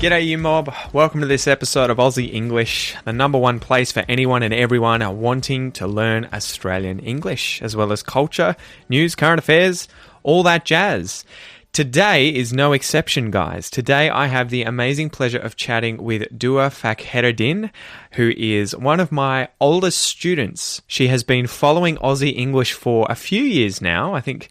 G'day you mob, welcome to this episode of Aussie English, the number one place for anyone and everyone wanting to learn Australian English, as well as culture, news, current affairs, all that jazz. Today is no exception, guys. Today I have the amazing pleasure of chatting with Dua Fakhereddin, who is one of my oldest students. She has been following Aussie English for a few years now, I think.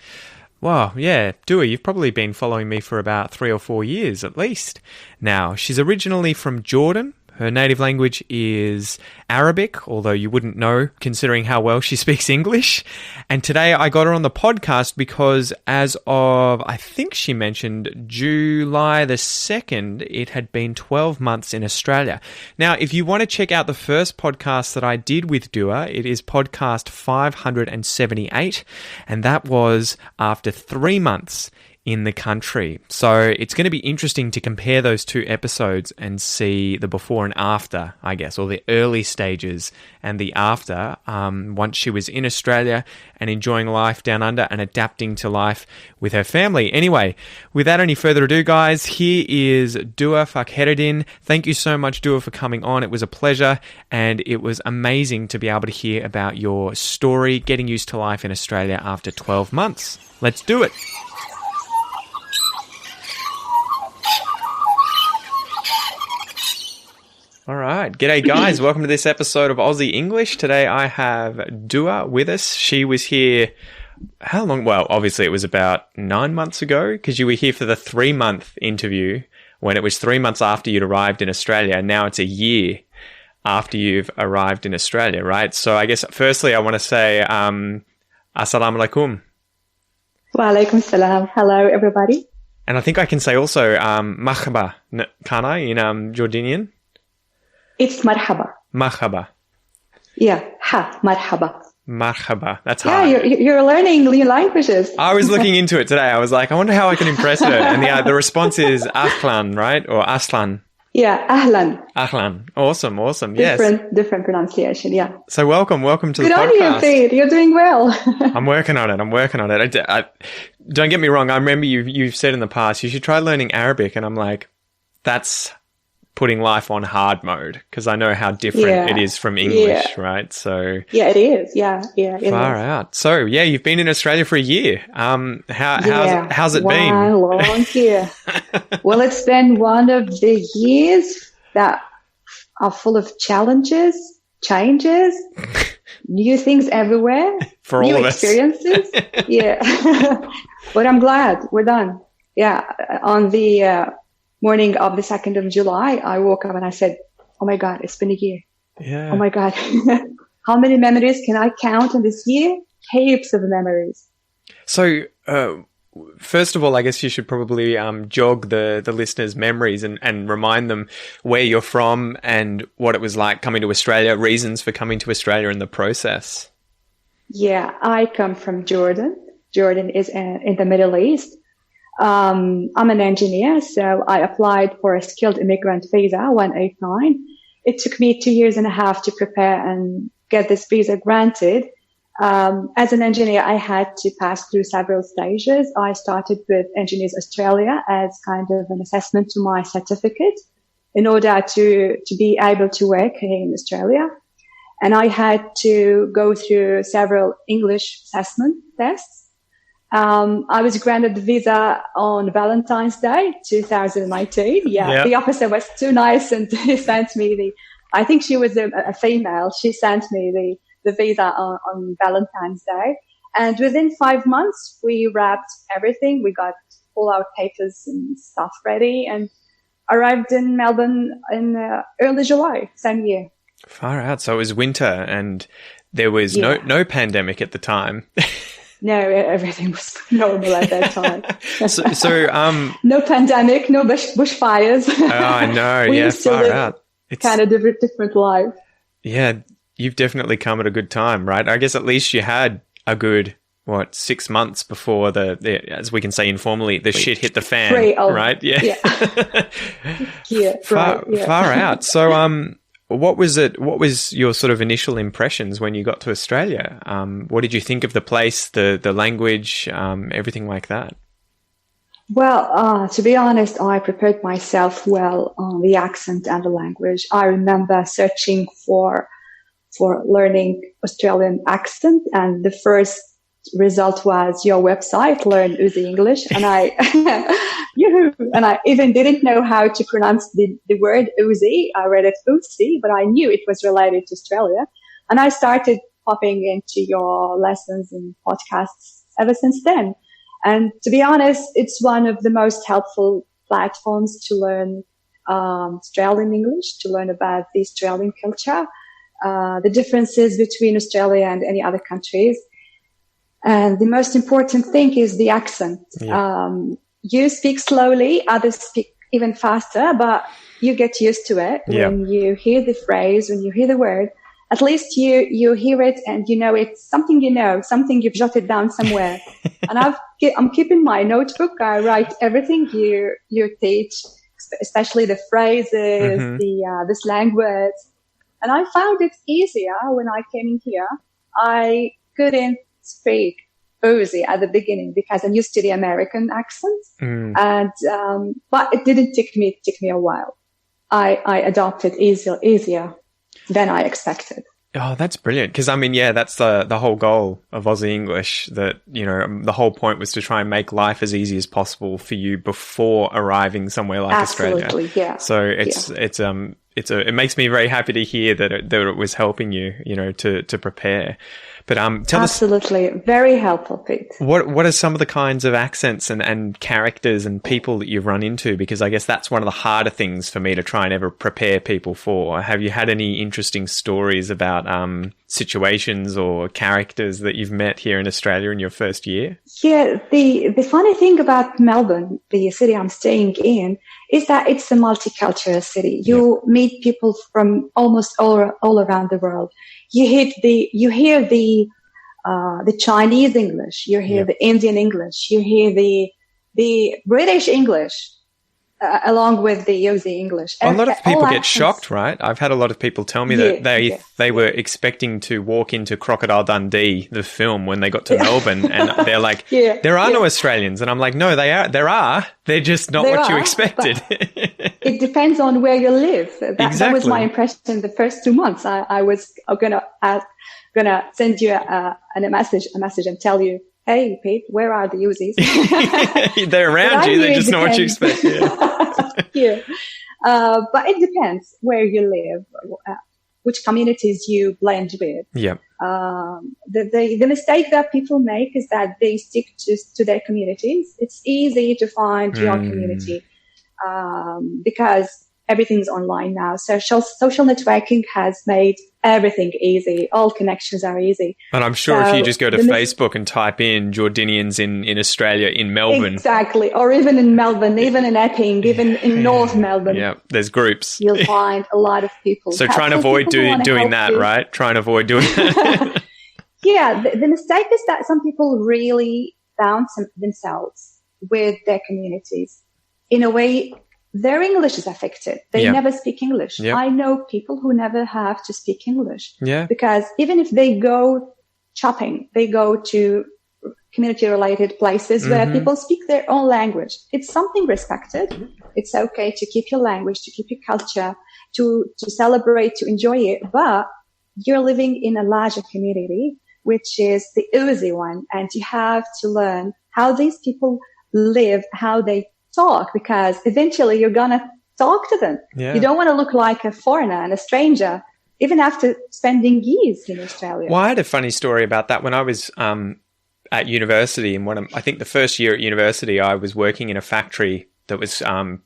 Wow, yeah, Dua, you've probably been following me for about 3 or 4 years at least. Now, she's originally from Jordan. Her native language is Arabic, although you wouldn't know considering how well she speaks English. And today I got her on the podcast because as of, I think she mentioned July the 2nd, it had been 12 months in Australia. Now, if you want to check out the first podcast that I did with Dua, it is podcast 578, and that was after 3 months in the country. So it's going to be interesting to compare those two episodes and see the before and after, I guess, or the early stages and the after, once she was in Australia and enjoying life down under and adapting to life with her family. Anyway, without any further ado, guys, here is Dua Fakhereddin. Thank you so much, Dua, for coming on. It was a pleasure, and it was amazing to be able to hear about your story, getting used to life in Australia after 12 months. Let's do it. All right. G'day, guys. Welcome to this episode of Aussie English. Today I have Dua with us. She was here, how long? Well, obviously it was about 9 months ago because you were here for the 3-month interview when it was 3 months after you'd arrived in Australia. And now it's a year after you've arrived in Australia, right? So I guess firstly I want to say Assalamu alaikum. Wa alaikum salam. Hello, everybody. And I think I can say also marhaba, can I, in Jordanian? It's marhaba. Marhaba. Yeah, marhaba. Marhaba. That's hard. Yeah, you're learning new languages. I was looking into it today. I was like, I wonder how I can impress her. And the response is ahlan, right? Or aslan. Yeah, ahlan. Ahlan. Awesome. Yes. Different pronunciation, yeah. So welcome to the podcast. Good on you, Faith. You're doing well. I'm working on it. I don't get me wrong. I remember you've said in the past, you should try learning Arabic. And I'm like, that's putting life on hard mode because I know how different it is from English, right? So yeah, it is. Yeah, far out. So yeah, you've been in Australia for a year. How's it been? Long year. Well, it's been one of the years that are full of challenges, changes, new things everywhere, for all new of us. Experiences. Yeah, but I'm glad we're done. Yeah, on the morning of the 2nd of July, I woke up and I said, oh my God, it's been a year. Yeah. Oh my God. How many memories can I count in this year? Heaps of memories. So, first of all, I guess you should probably jog the listeners' memories and remind them where you're from and what it was like coming to Australia, reasons for coming to Australia in the process. Yeah, I come from Jordan. Jordan is in the Middle East. I'm an engineer, so I applied for a skilled immigrant visa, 189. It took me 2.5 years to prepare and get this visa granted. As an engineer, I had to pass through several stages. I started with Engineers Australia as kind of an assessment to my certificate in order to be able to work here in Australia. And I had to go through several English assessment tests. I was granted the visa on Valentine's Day, 2019. Yeah. The officer was too nice and he sent me I think she was a female. She sent me the visa on Valentine's Day. And within 5 months, we wrapped everything. We got all our papers and stuff ready and arrived in Melbourne in early July, same year. Far out. So it was winter and there was no pandemic at the time. No, everything was normal at that time. So no pandemic, no bushfires. Oh, I know. We yeah, used to far live out. It's kind of different life. Yeah, you've definitely come at a good time, right? I guess at least you had a good 6 months before the as we can say informally, the shit hit the fan, right? Yeah. Far out. So what was your sort of initial impressions when you got to Australia? What did you think of the place, the language, everything like that? Well, to be honest, I prepared myself well on the accent and the language. I remember searching for learning Australian accent, and the first result was your website, Learn Aussie English, and I, and I even didn't know how to pronounce the word Aussie. I read it Aussie, but I knew it was related to Australia, and I started popping into your lessons and podcasts ever since then. And to be honest, it's one of the most helpful platforms to learn Australian English, to learn about the Australian culture, the differences between Australia and any other countries. And the most important thing is the accent. Yeah. You speak slowly, others speak even faster, but you get used to it. Yeah. When you hear the phrase, when you hear the word, at least you hear it and you know it's something something you've jotted down somewhere. And I'm keeping my notebook. I write everything you teach, especially the phrases, the slang words. And I found it easier when I came in here. I couldn't speak Aussie at the beginning because I'm used to the American accent, and but it didn't take me a while. I adopted easier than I expected. Oh, that's brilliant. Because, I mean, yeah, that's the whole goal of Aussie English, that, you know, the whole point was to try and make life as easy as possible for you before arriving somewhere like Australia. Absolutely, yeah. So it makes me very happy to hear that it was helping you, you know, to prepare. But tell us, absolutely, very helpful, Pete. What are some of the kinds of accents and characters and people that you've run into? Because I guess that's one of the harder things for me to try and ever prepare people for. Have you had any interesting stories about situations or characters that you've met here in Australia in your first year? Yeah, the funny thing about Melbourne, the city I'm staying in, is that it's a multicultural city. You meet people from almost all around the world. You hear the Chinese English, you hear the Indian English, you hear the British English, along with the Aussie English. A lot of people get shocked, right? I've had a lot of people tell me that they were expecting to walk into Crocodile Dundee, the film, when they got to Melbourne, and they're like, there are no Australians. And I'm like, no, there are. They're just not what you expected. It depends on where you live. That was my impression the first 2 months. I was gonna send you a message and tell you, hey, Pete, where are the Aussies? They're around you. They're just not what you expect. Yeah. But it depends where you live, which communities you blend with. Yeah. The mistake that people make is that they stick to their communities. It's easy to find your community because everything's online now. Social networking has made everything easy. All connections are easy. And I'm sure if you just go to Facebook and type in Jordanians in Australia, in Melbourne. Exactly. Or even in Melbourne, even in Epping, even in North Melbourne. Yeah, there's groups. You'll find a lot of people. So try and avoid doing that, right? Try and avoid doing that. Yeah, the mistake is that some people really bound themselves with their communities. In a way, their English is affected. They never speak English. Yep. I know people who never have to speak English. Yeah. Because even if they go shopping, they go to community-related places where people speak their own language. It's something respected. It's okay to keep your language, to keep your culture, to celebrate, to enjoy it. But you're living in a larger community, which is the Aussie one. And you have to learn how these people live, how they talk, because eventually you're going to talk to them. Yeah. You don't want to look like a foreigner and a stranger, even after spending years in Australia. Well, I had a funny story about that when I was at university. And I think the first year at university, I was working in a factory that was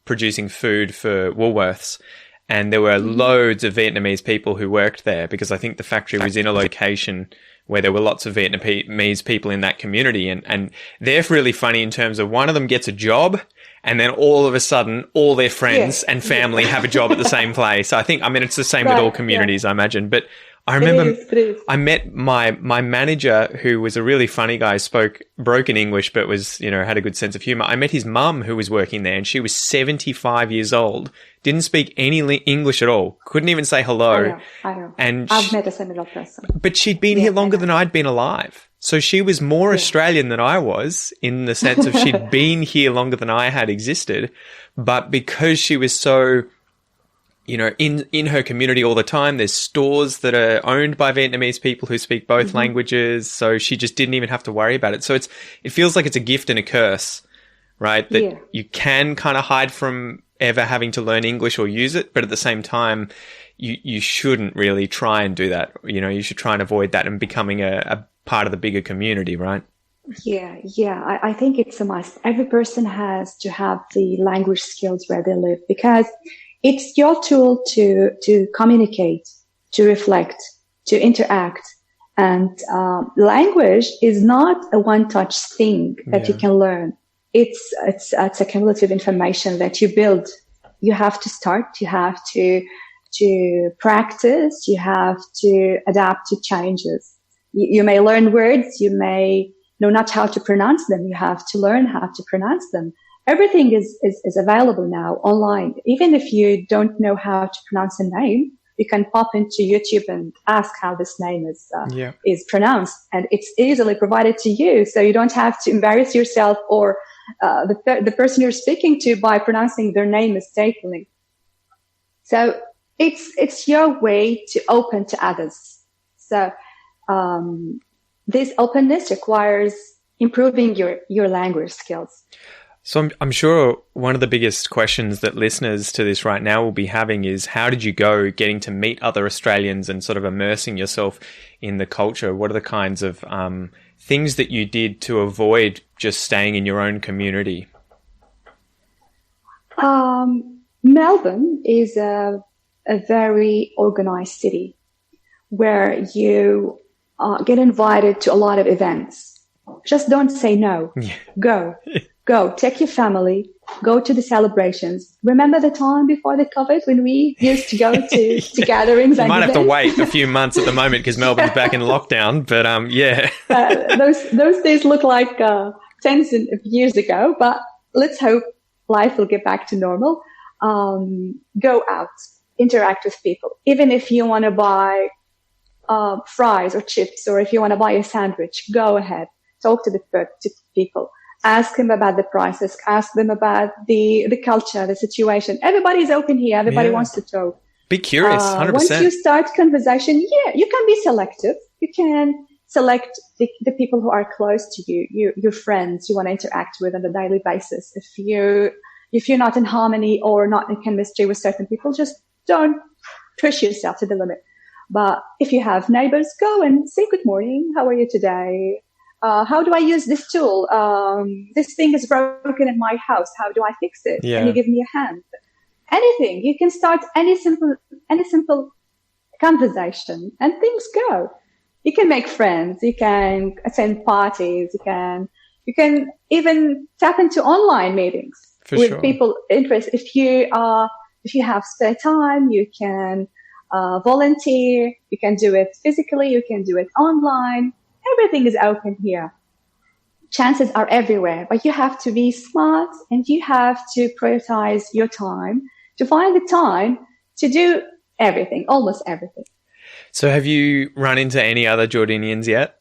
producing food for Woolworths. And there were loads of Vietnamese people who worked there because I think the factory was in a location where there were lots of Vietnamese people in that community. And they're really funny in terms of one of them gets a job and then all of a sudden all their friends and family have a job at the same place. I mean, it's the same with all communities, I imagine. But I remember I met my manager, who was a really funny guy, spoke broken English, but was, had a good sense of humor. I met his mum, who was working there, and she was 75 years old, didn't speak any English at all, couldn't even say hello. I know. And I've met a similar person. But she'd been here longer than I'd been alive. So she was more Yeah. Australian than I was, in the sense of she'd been here longer than I had existed, but because she was so, you know, in her community all the time, there's stores that are owned by Vietnamese people who speak both languages, so she just didn't even have to worry about it. So it feels like it's a gift and a curse, right? That you can kind of hide from ever having to learn English or use it, but at the same time, you shouldn't really try and do that. You know, you should try and avoid that and becoming a part of the bigger community, right? Yeah, I think it's a must. Every person has to have the language skills where they live, because it's your tool to communicate, to reflect, to interact. And language is not a one-touch thing that you can learn. It's a cumulative information that you build. You have to start. You have to practice. You have to adapt to changes. You may learn words. You may know not how to pronounce them. You have to learn how to pronounce them. Everything is available now online. Even if you don't know how to pronounce a name, you can pop into YouTube and ask how this name is pronounced, and it's easily provided to you. So you don't have to embarrass yourself or the person you're speaking to by pronouncing their name mistakenly. So it's your way to open to others. So this openness requires improving your language skills. So I'm sure one of the biggest questions that listeners to this right now will be having is, how did you go getting to meet other Australians and sort of immersing yourself in the culture? What are the kinds of things that you did to avoid just staying in your own community? Melbourne is a very organized city where you get invited to a lot of events. Just don't say no. Go. Go, take your family, go to the celebrations. Remember the time before the COVID when we used to go to gatherings? You and might have events? to wait a few months at the moment because Melbourne's back in lockdown, but yeah. Those days look like tens of years ago, but let's hope life will get back to normal. Go out, interact with people. Even if you want to buy fries or chips, or if you want to buy a sandwich, go ahead, talk to people. Ask them about the prices. Ask them about the culture, the situation. Everybody's open here. Everybody wants to talk. Be curious, 100%. Once you start conversation, you can be selective. You can select the people who are close to you, your friends you want to interact with on a daily basis. If you're not in harmony or not in chemistry with certain people, just don't push yourself to the limit. But if you have neighbors, go and say good morning. How are you today? How do I use this tool? This thing is broken in my house. How do I fix it? Can you give me a hand? Anything. You can start any simple conversation and things go. You can make friends. You can attend parties. You can even tap into online meetings with people interested. If you have spare time, you can volunteer. You can do it physically. You can do it online. Everything is open here. Chances are everywhere, but you have to be smart and you have to prioritize your time to find the time to do everything, almost everything. So have you run into any other Jordanians yet?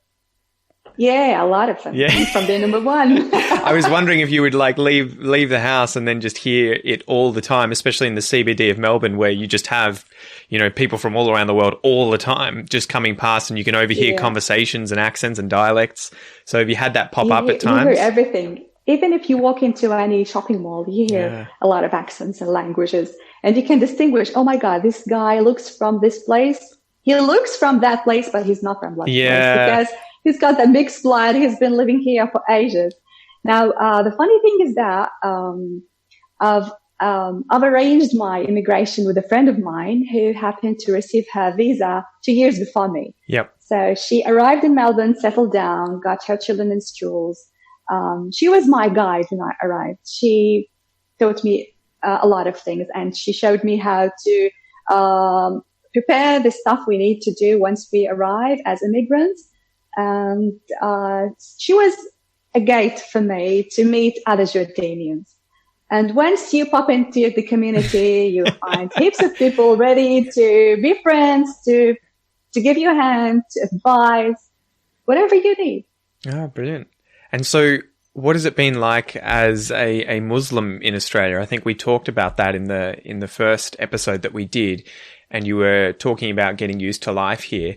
Yeah, a lot of them. Yeah. From day number one. I was wondering if you would like leave the house and then just hear it all the time, especially in the CBD of Melbourne, where you just have, you know, people from all around the world all the time just coming past, and you can overhear conversations and accents and dialects. So have you had that pop up at times? You hear everything. Even if you walk into any shopping mall, you hear a lot of accents and languages, and you can distinguish, oh my God, this guy looks from this place. He looks from that place, but he's not from that place because he's got that mixed blood. He's been living here for ages. Now, the funny thing is that I've arranged my immigration with a friend of mine who happened to receive her visa 2 years before me. Yep. So she arrived in Melbourne, settled down, got her children in schools. She was my guide when I arrived. She taught me a lot of things, and she showed me how to prepare the stuff we need to do once we arrive as immigrants. And she was a gate for me to meet other Jordanians. And once you pop into the community, you find heaps of people ready to be friends, to give you a hand, to advise, whatever you need. Oh, brilliant. And so what has it been like as a Muslim in Australia? I think we talked about that in the first episode that we did, and you were talking about getting used to life here.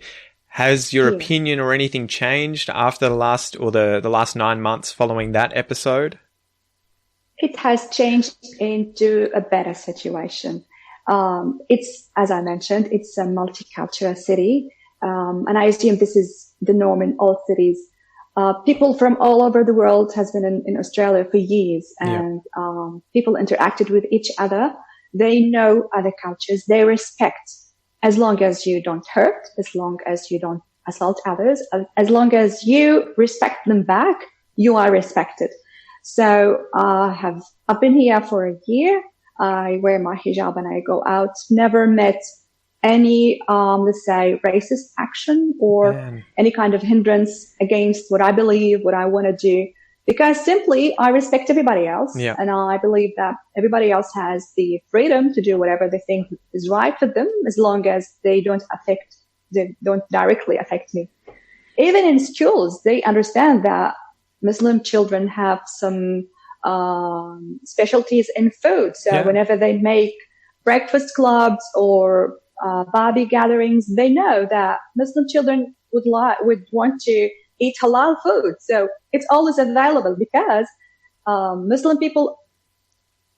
Has your Yeah. opinion or anything changed after the last 9 months following that episode? It has changed into a better situation. It's, as I mentioned, it's a multicultural city. And I assume this is the norm in all cities. People from all over the world has been in Australia for years, and people interacted with each other. They know other cultures. They respect, as long as you don't hurt, as long as you don't assault others, as long as you respect them back, you are respected. So I've been here for a year. I wear my hijab and I go out. Never met any, let's say, racist action or any kind of hindrance against what I believe, what I want to do, because simply I respect everybody else. Yeah. And I believe that everybody else has the freedom to do whatever they think is right for them, as long as they don't directly affect me. Even in schools, they understand that Muslim children have some specialties in food. So whenever they make breakfast clubs or Barbie gatherings, they know that Muslim children would want to eat halal food. So it's always available because Muslim people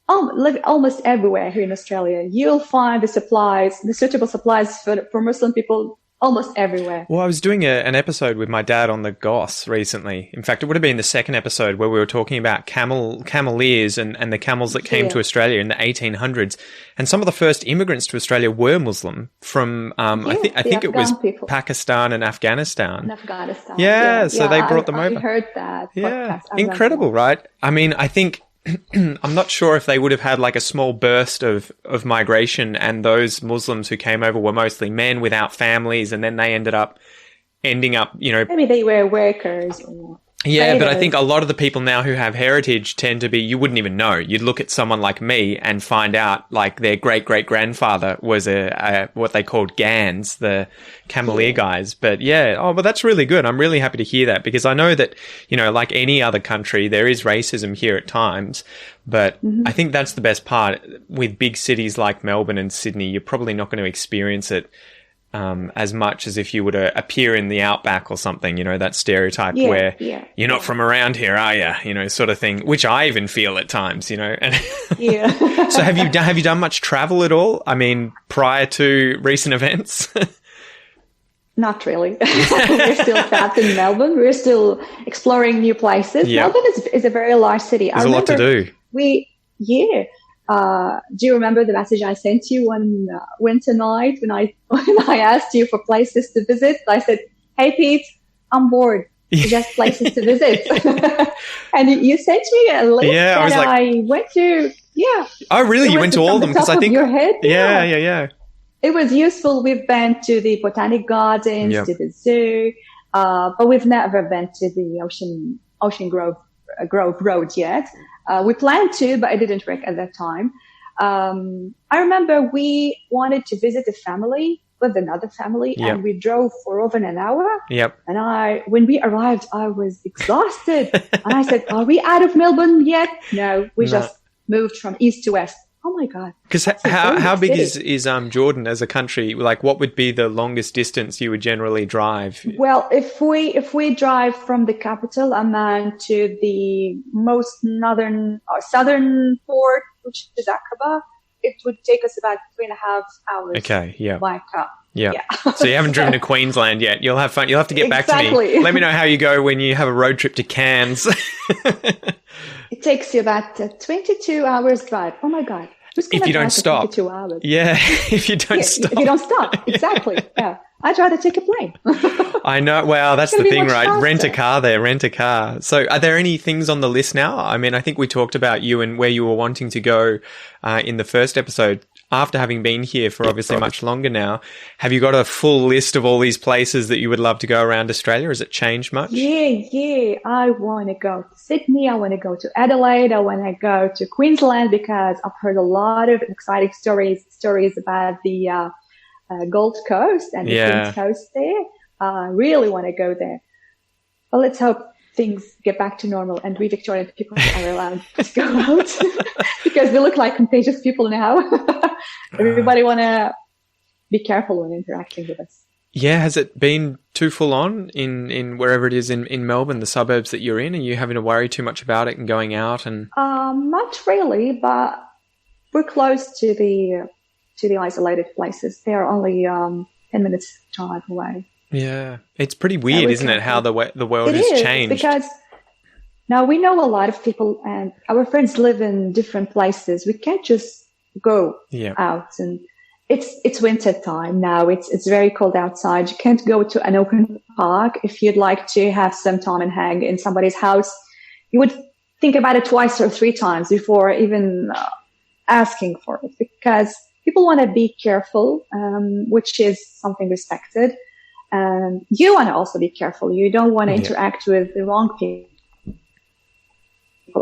live almost everywhere here in Australia. You'll find the suitable supplies for Muslim people almost everywhere. Well, I was doing an episode with my dad on the goss recently. In fact, it would have been the second episode where we were talking about cameleers and the camels that came to Australia in the 1800s. And some of the first immigrants to Australia were Muslim from, I think it was people. Pakistan and Afghanistan. So they brought them over. I heard that. Yeah, incredible, right? I mean, I think I'm not sure if they would have had like a small burst of migration, and those Muslims who came over were mostly men without families, and then they ending up, maybe they were workers or but I think a lot of the people now who have heritage tend to be, you wouldn't even know. You'd look at someone like me and find out like their great-great-grandfather was a what they called Gans, the Cameleer guys. But but that's really good. I'm really happy to hear that, because I know that, like any other country, there is racism here at times. But I think that's the best part. With big cities like Melbourne and Sydney, you're probably not going to experience it as much as if you were to appear in the outback or something, that stereotype where you're not from around here, are you? Sort of thing, which I even feel at times, And So have you done much travel at all? I mean, prior to recent events? Not really. We're still trapped in Melbourne. We're still exploring new places. Melbourne is a very large city. There's a lot to do. Do you remember the message I sent you one winter night when I asked you for places to visit? I said, "Hey Pete, I'm bored. Just places to visit." And you sent me a list that I went to. Yeah. Oh, really? You went to all of them? Because I think your head. Yeah. It was useful. We've been to the Botanic Gardens, to the zoo, but we've never been to the Ocean Grove Road yet. We planned to, but it didn't work at that time. I remember we wanted to visit a family with another family, and we drove for over an hour. Yep. And when we arrived, I was exhausted. And I said, "Are we out of Melbourne yet?" No, we just moved from east to west. Oh my God. Because how big is Jordan as a country? Like, what would be the longest distance you would generally drive? Well, if we drive from the capital Amman to the most northern or southern port, which is Aqaba, it would take us about 3.5 hours. Okay, yeah. By car. Yeah. So you haven't driven to Queensland yet. You'll have fun. You'll have to get back to me. Let me know how you go when you have a road trip to Cairns. It takes you about 22 hours drive. Oh my God. If you don't stop. 22 hours? Yeah, if you don't stop. If you don't stop, exactly. Yeah. I'd rather take a plane. I know. Well, that's the thing, right? Faster. Rent a car. So are there any things on the list now? I mean, I think we talked about you and where you were wanting to go in the first episode. After having been here for obviously much longer now, have you got a full list of all these places that you would love to go around Australia? Has it changed much? Yeah. I want to go to Sydney. I want to go to Adelaide. I want to go to Queensland because I've heard a lot of exciting stories about the Gold Coast and the Queen's Coast there. I really want to go there. But let's hope things get back to normal and we Victorian people are allowed to go out because we look like contagious people now. Everybody want to be careful when interacting with us. Yeah, has it been too full on in wherever it is in Melbourne, the suburbs that you're in? Are you having to worry too much about it and going out? And not really, but we're close to the isolated places. They are only 10 minutes drive away. Yeah, it's pretty weird, isn't it? How the world has changed. Because now we know a lot of people, and our friends live in different places. We can't just go out, and it's winter time now. It's very cold outside. You can't go to an open park. If you'd like to have some time and hang in somebody's house, you would think about it twice or three times before even asking for it, because people want to be careful, which is something respected. You want to also be careful. You don't want to interact with the wrong people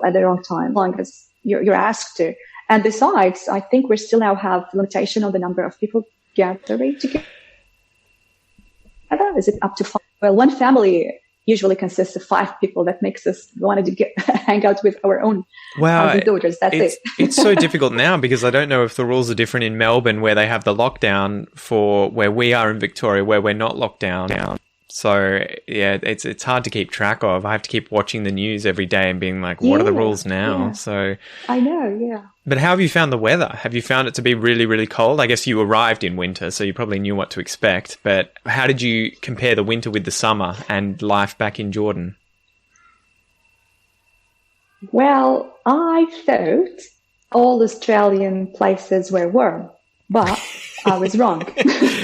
at the wrong time, as long as you're asked to. And besides, I think we still now have limitation on the number of people gathering together. Is it up to 5? Well, one family usually consists of 5 people. That makes us want to hang out with our own daughters. That's it. It's so difficult now because I don't know if the rules are different in Melbourne where they have the lockdown for where we are in Victoria where we're not locked down. So, yeah, it's hard to keep track of. I have to keep watching the news every day and being like, what are the rules now? Yeah. So I know, yeah. But how have you found the weather? Have you found it to be really, really cold? I guess you arrived in winter, so you probably knew what to expect. But how did you compare the winter with the summer and life back in Jordan? Well, I thought all Australian places were warm, but I was wrong.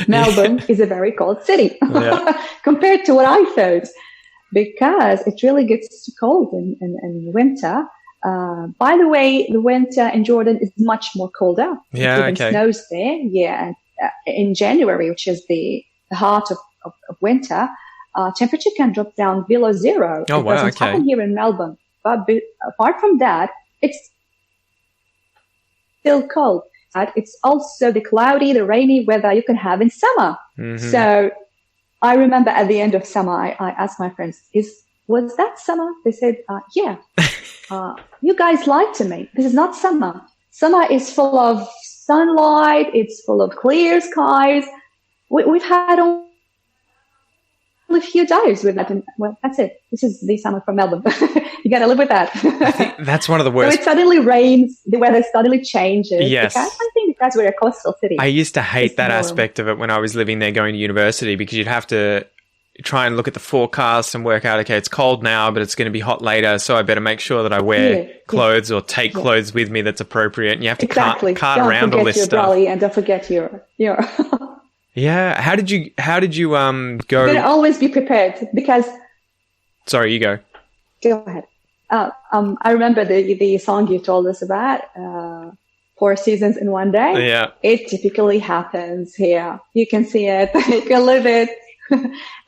Melbourne is a very cold city compared to what I thought, because it really gets too cold in winter. By the way, the winter in Jordan is much more colder. Yeah, it snows there. Yeah, in January, which is the heart of winter, temperature can drop down below zero. Oh, wow, It doesn't happen here in Melbourne. But apart from that, it's still cold. It's also the cloudy, the rainy weather you can have in summer. Mm-hmm. So I remember at the end of summer, I asked my friends, was that summer? They said, yeah. You guys lied to me. This is not summer. Summer is full of sunlight. It's full of clear skies. We've had only a few days with that. And, well, that's it. This is the summer from Melbourne. You got to live with that. I think that's one of the worst. So it suddenly rains. The weather suddenly changes. Yes. I think because we're a coastal city. I used to hate that aspect of it when I was living there going to university, because you'd have to try and look at the forecast and work out, okay, it's cold now, but it's going to be hot later, so I better make sure that I wear clothes or take clothes with me that's appropriate. And you have to cart around all this stuff. Don't forget your brolly and don't forget your Yeah. How did you go? You're going to always be prepared because... Sorry, you go. Go ahead. I remember the song you told us about, 4 seasons in one day. Yeah. It typically happens here. You can see it. You can live it.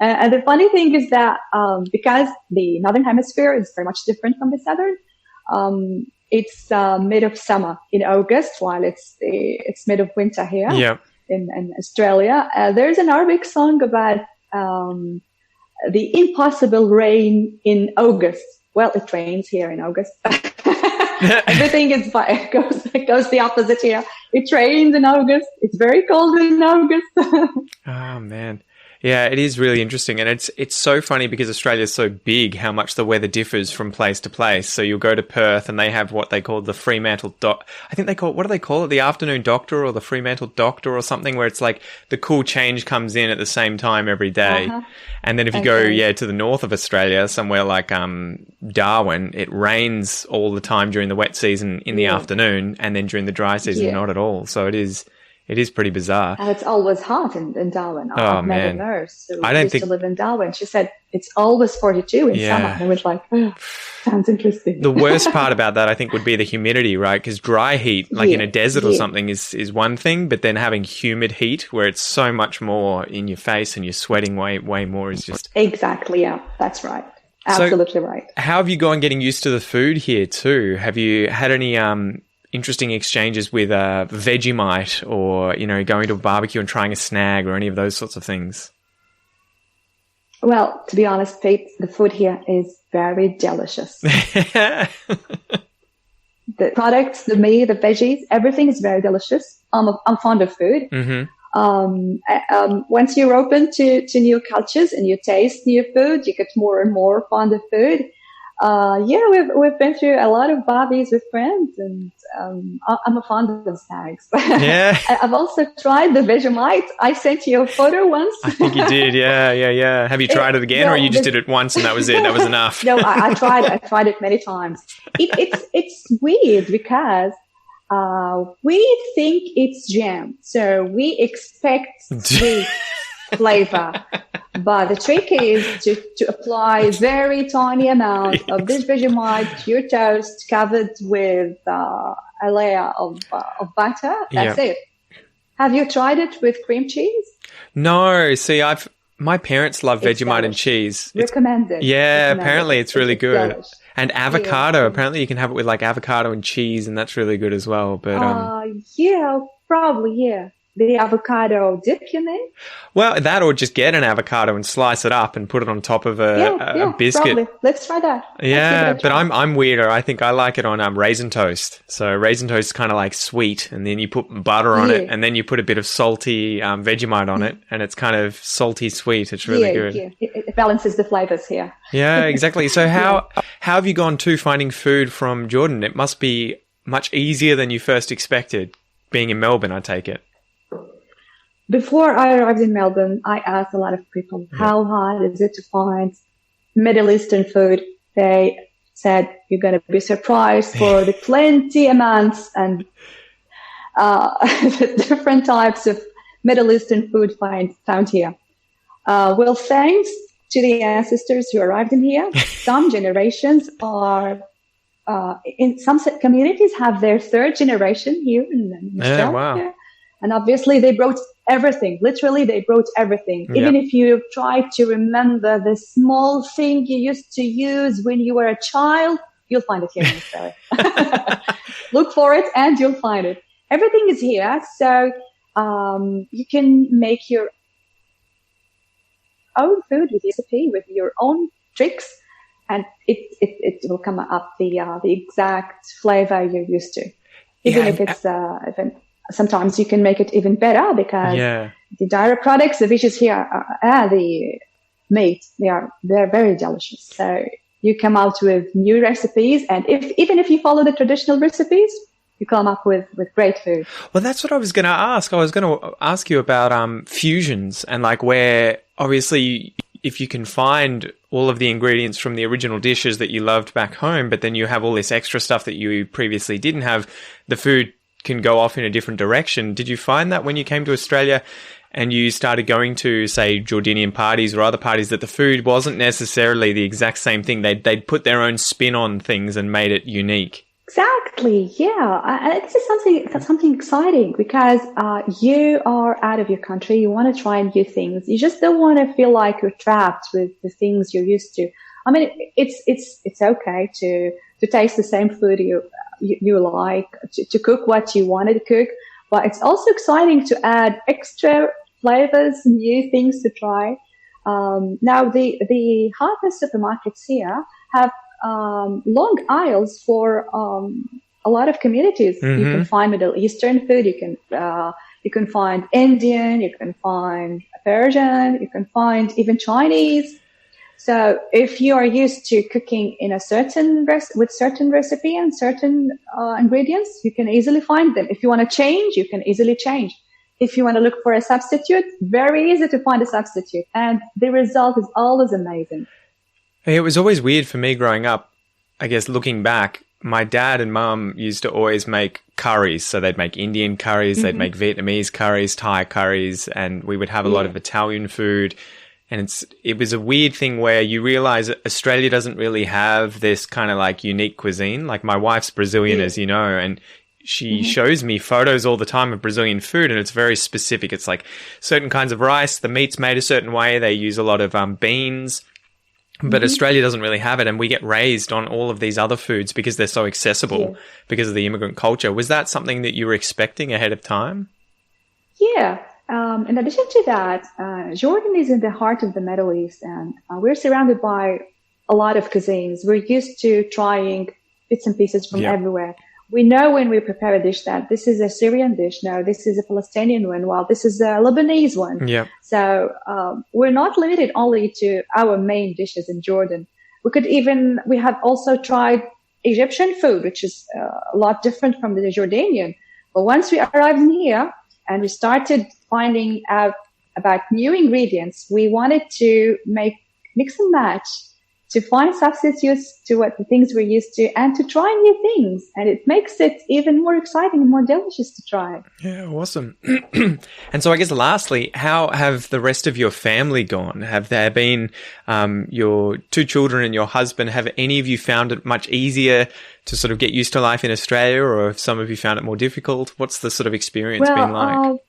And the funny thing is that because the northern hemisphere is very much different from the southern, it's mid of summer in August, while it's mid of winter here in Australia. There's an Arabic song about the impossible rain in August. Well, it rains here in August. Everything goes the opposite here. It rains in August. It's very cold in August. Oh, man. Yeah, it is really interesting. And it's so funny because Australia is so big, how much the weather differs from place to place. So you'll go to Perth and they have what they call the Fremantle I think what do they call it? The afternoon doctor or the Fremantle doctor or something, where it's like the cool change comes in at the same time every day. Uh-huh. And then if you go, to the north of Australia, somewhere like Darwin, it rains all the time during the wet season in the afternoon, and then during the dry season, not at all. So it is pretty bizarre. And it's always hot in Darwin. I've met a nurse who used to live in Darwin. She said it's always 42 in summer. And I was like, sounds interesting. The worst part about that, I think, would be the humidity, right? Because dry heat, like in a desert or something, is one thing, but then having humid heat where it's so much more in your face and you're sweating way more is just... Exactly, yeah. That's right. Absolutely right. How have you gone getting used to the food here too? Have you had any... interesting exchanges with Vegemite or, going to a barbecue and trying a snag or any of those sorts of things? Well, to be honest, Pete, the food here is very delicious. The products, the meat, the veggies, everything is very delicious. I'm fond of food. Once you're open to new cultures and you taste new food, you get more and more fond of food. We've been through a lot of barbecues with friends, and I'm a fond of snacks. Yeah. I've also tried the Vegemite. I sent you a photo once. I think you did. Yeah. Have you tried it again, or you just did it once and that was it? That was enough. No, I tried. I tried it many times. It's weird because we think it's jam, so we expect sweet flavor. But the trick is to apply very tiny amount of this Vegemite to your toast, covered with a layer of butter. That's it. Have you tried it with cream cheese? No. See, my parents love Vegemite and cheese. Recommended. Apparently it's really good. Delish. And avocado. Yeah. Apparently you can have it with like avocado and cheese, and that's really good as well. But probably. The avocado dip, you mean? Well, that, or just get an avocado and slice it up and put it on top of a biscuit. Probably. Let's try that. Yeah, but I'm weirder. I think I like it on raisin toast. So raisin toast is kind of like sweet, and then you put butter on it, and then you put a bit of salty Vegemite on it, and it's kind of salty sweet. It's really good. Yeah, it balances the flavors here. Yeah, exactly. So how have you gone to finding food from Jordan? It must be much easier than you first expected, being in Melbourne, I take it. Before I arrived in Melbourne, I asked a lot of people, how hard is it to find Middle Eastern food? They said, you're going to be surprised for the plenty amounts and the different types of Middle Eastern food found here. Well, thanks to the ancestors who arrived in here, some generations are, in some communities, have their third generation here in Australia. Wow. And obviously they brought everything. Literally, they brought everything. Yep. Even if you try to remember the small thing you used to use when you were a child, you'll find it here in Australia. Look for it and you'll find it. Everything is here. So you can make your own food with recipe, with your own tricks, and it will come up the exact flavor you're used to. Even if it's sometimes you can make it even better because the direct products, the dishes here, the meat, they're very delicious. So you come out with new recipes, and even if you follow the traditional recipes, you come up with great food. Well, that's what I was going to ask. I was going to ask you about fusions, and like where obviously if you can find all of the ingredients from the original dishes that you loved back home, but then you have all this extra stuff that you previously didn't have, the food can go off in a different direction. Did you find that when you came to Australia and you started going to, say, Jordanian parties or other parties, that the food wasn't necessarily the exact same thing? They'd put their own spin on things and made it unique. Exactly. Yeah. This is something exciting because you are out of your country. You want to try new things. You just don't want to feel like you're trapped with the things you're used to. I mean, it's okay to taste the same food you like, to cook what you wanted to cook, but it's also exciting to add extra flavors, new things to try. Now the hyper supermarkets here have long aisles for a lot of communities. Mm-hmm. You can find Middle Eastern food, you can find Indian, you can find Persian, you can find even Chinese. So if you are used to cooking in a with certain recipe and certain ingredients, you can easily find them. If you want to change, you can easily change. If you want to look for a substitute, very easy to find a substitute. And the result is always amazing. It was always weird for me growing up, I guess looking back. My dad and mum used to always make curries. So they'd make Indian curries, they'd make Vietnamese curries, Thai curries, and we would have a lot of Italian food. And it was a weird thing where you realize Australia doesn't really have this kind of like unique cuisine. Like my wife's Brazilian, as you know, and she shows me photos all the time of Brazilian food, and it's very specific. It's like certain kinds of rice, the meat's made a certain way. They use a lot of beans, but Australia doesn't really have it. And we get raised on all of these other foods because they're so accessible because of the immigrant culture. Was that something that you were expecting ahead of time? Yeah. In addition to that, Jordan is in the heart of the Middle East, and we're surrounded by a lot of cuisines. We're used to trying bits and pieces from Yep. everywhere. We know when we prepare a dish that this is a Syrian dish. No, this is a Palestinian one. Well, this is a Lebanese one. Yep. So we're not limited only to our main dishes in Jordan. We have also tried Egyptian food, which is a lot different from the Jordanian. But once we arrived in here and we started finding out about new ingredients, we wanted to mix and match, to find substitutes to what the things we're used to, and to try new things. And it makes it even more exciting and more delicious to try. Yeah, awesome. And so I guess lastly, how have the rest of your family gone? Have there been your two children and your husband, have any of you found it much easier to sort of get used to life in Australia, or have some of you found it more difficult? What's the sort of experience been like?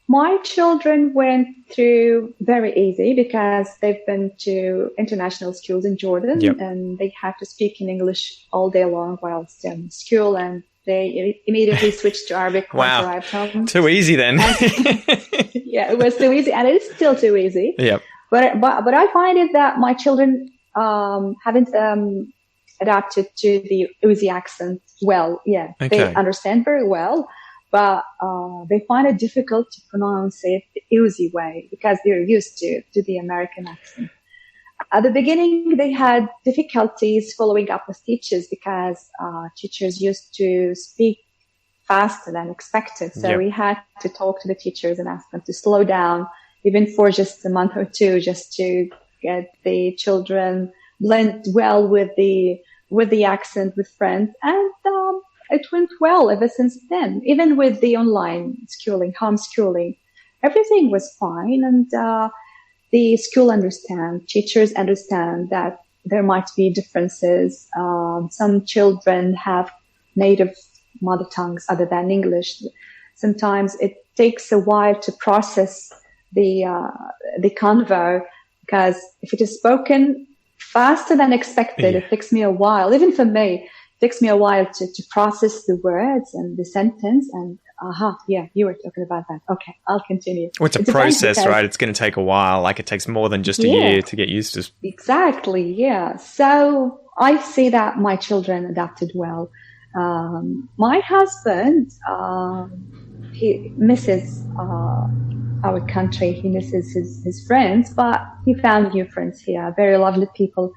My children went through very easy because they've been to international schools in Jordan, Yep. and they have to speak in English all day long whilst in school, and they immediately switched to Arabic once Wow. they arrived home. Too easy then. Yeah, it was too easy, and it is still too easy. Yep. But I find it that my children haven't adapted to the Aussie accent well. Yeah, Okay. they understand very well, but they find it difficult to pronounce it the Aussie way because they're used to the American accent. At the beginning, they had difficulties following up with teachers because teachers used to speak faster than expected. So Yep. we had to talk to the teachers and ask them to slow down, even for just a month or two, just to get the children blend well with the accent with friends. And it went well ever since then. Even with the online schooling, homeschooling, everything was fine. And the school understand, teachers understand that there might be differences. Some children have native mother tongues other than English. Sometimes it takes a while to process the convo, because if it is spoken faster than expected, Yeah. it takes me a while. Even for me, it takes me a while to process the words and the sentence and yeah, you were talking about that. Okay, I'll continue. Well, it's a It depends process, because- right? It's going to take a while. Like it takes more than just a Yeah. year to get used to. Exactly, yeah. So I see that my children adapted well. My husband, he misses our country. He misses his friends, but he found new friends here, very lovely people.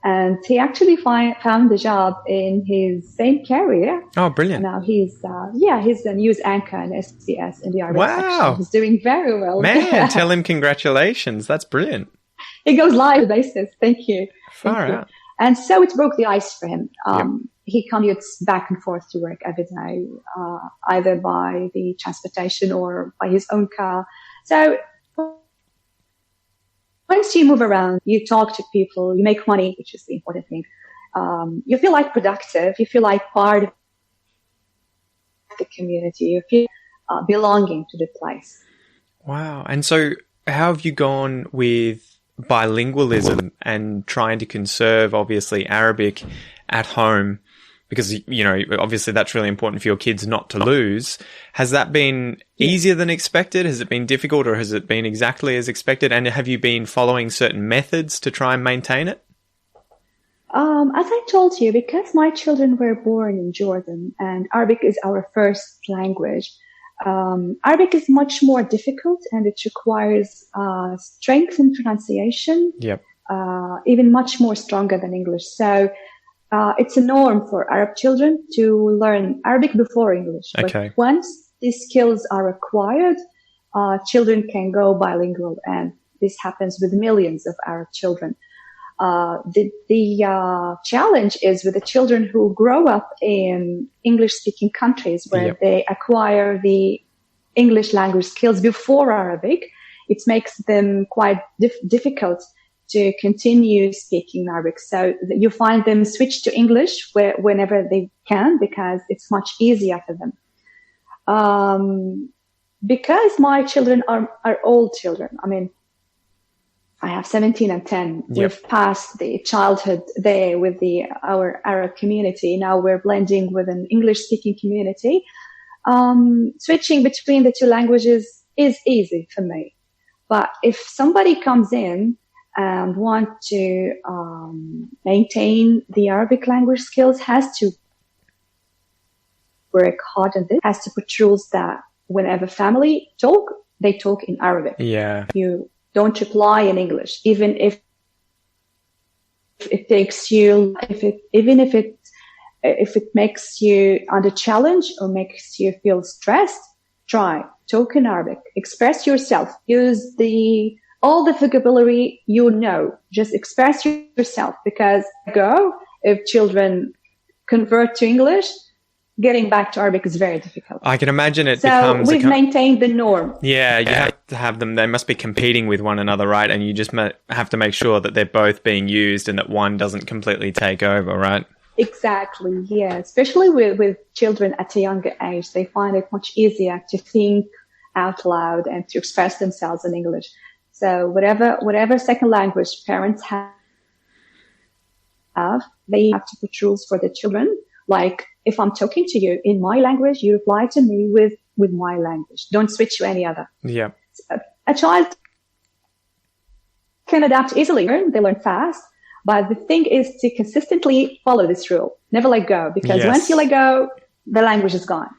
And he actually found a job in his same career. Oh, brilliant. Now he's a news anchor in SBS in the Arabic Wow. section. He's doing very well. Man, tell him congratulations. That's brilliant. He goes live basis. Thank you. Far Thank you. out. And so it broke the ice for him. He commutes back and forth to work every day, either by the transportation or by his own car. So once you move around, you talk to people, you make money, which is the important thing. You feel like productive. You feel like part of the community. You feel belonging to the place. Wow. And so how have you gone with bilingualism and trying to conserve, obviously, Arabic at home? Because, you know, obviously that's really important for your kids not to lose. Has that been easier than expected? Has it been difficult, or has it been exactly as expected? And have you been following certain methods to try and maintain it? As I told you, because my children were born in Jordan and Arabic is our first language, Arabic is much more difficult and it requires strength in pronunciation, Yep. even much more stronger than English. So it's a norm for Arab children to learn Arabic before English. Okay. But once these skills are acquired, children can go bilingual, and this happens with millions of Arab children. The challenge is with the children who grow up in English-speaking countries where Yep. they acquire the English language skills before Arabic. It makes them quite difficult to continue speaking Arabic. So you find them switch to English whenever they can, because it's much easier for them. Because my children are old children. I mean, I have 17 and 10. Yep. We've passed the childhood there with our Arab community. Now we're blending with an English-speaking community. Switching between the two languages is easy for me. But if somebody comes in and want to maintain the Arabic language skills, has to work hard on this, has to put rules that whenever family talk, they talk in Arabic. Yeah. You don't reply in English, even if it takes you, if it makes you under challenge or makes you feel stressed, try talk in Arabic, express yourself, use all the vocabulary you know, just express yourself, because if children convert to English, getting back to Arabic is very difficult. I can imagine it becomes... So we've maintained the norm. Yeah, you have to have them. They must be competing with one another, right? And you just have to make sure that they're both being used and that one doesn't completely take over, right? Exactly, yeah. Especially with children at a younger age, they find it much easier to think out loud and to express themselves in English. So whatever second language parents have, they have to put rules for the children. Like, if I'm talking to you in my language, you reply to me with my language. Don't switch to any other. Yeah. A child can adapt easily. They learn fast. But the thing is to consistently follow this rule. Never let go. Because once you let go, the language is gone.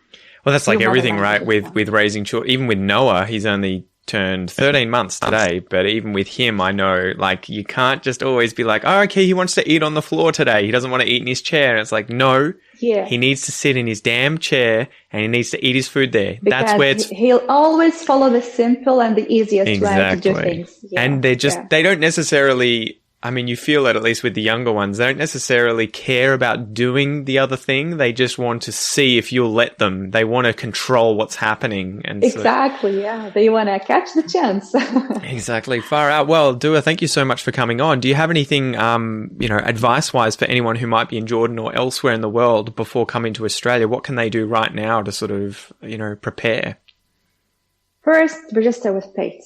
Well, that's like everything, right? With raising children. Even with Noah, he's only turned 13 months today, but even with him, I know, like, you can't just always be like, oh, okay, he wants to eat on the floor today. He doesn't want to eat in his chair. And it's like, no, he needs to sit in his damn chair and he needs to eat his food there. Because that's where he'll always follow the simple and the easiest way to do things. Yeah. And they don't necessarily... I mean, you feel it, at least with the younger ones, they don't necessarily care about doing the other thing. They just want to see if you'll let them. They want to control what's happening. And exactly, yeah. They want to catch the chance. Exactly. Far out. Well, Dua, thank you so much for coming on. Do you have anything, advice-wise for anyone who might be in Jordan or elsewhere in the world before coming to Australia? What can they do right now to sort of, prepare? First, register with Pate.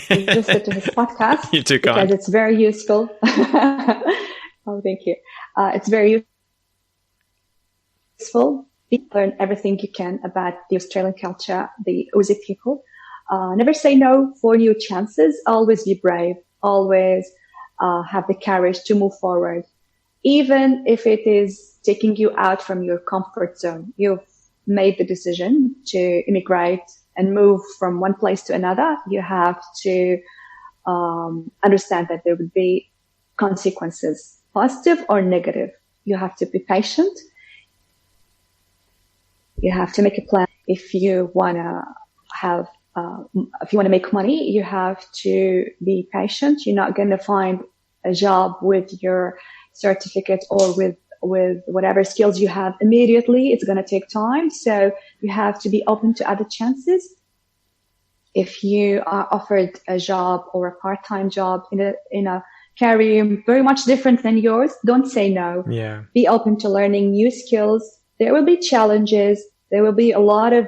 Register to his podcast. You're too kind. Because it's very useful. Oh, thank you. It's very useful. Learn everything you can about the Australian culture, the Aussie people. Never say no for new chances. Always be brave. Always have the courage to move forward. Even if it is taking you out from your comfort zone, you've made the decision to immigrate and move from one place to another, you have to understand that there would be consequences, positive or negative. You have to be patient. You have to make a plan. If you want to make money, you have to be patient. You're not going to find a job with your certificate or with whatever skills you have immediately. It's going to take time. So you have to be open to other chances. If you are offered a job or a part-time job in a career very much different than yours, don't say no. Yeah. Be open to learning new skills. There will be challenges. There will be a lot of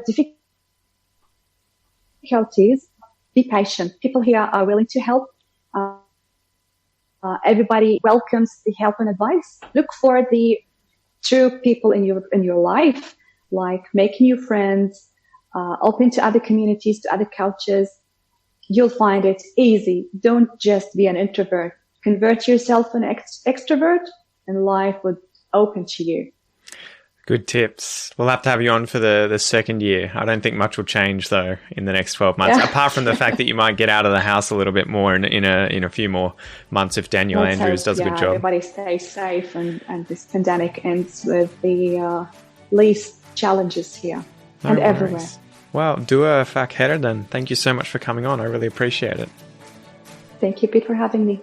difficulties. Be patient. People here are willing to help. Everybody welcomes the help and advice. Look for the true people in your life, like making new friends, open to other communities, to other cultures. You'll find it easy. Don't just be an introvert. Convert yourself an extrovert, and life would open to you. Good tips. We'll have to have you on for the second year. I don't think much will change, though, in the next 12 months, apart from the fact that you might get out of the house a little bit more in a few more months if Daniel Andrews does a good job. Everybody stays safe and this pandemic ends with the least challenges here and everywhere. Well, Dua Fakhereddin, thank you so much for coming on. I really appreciate it. Thank you, Pete, for having me.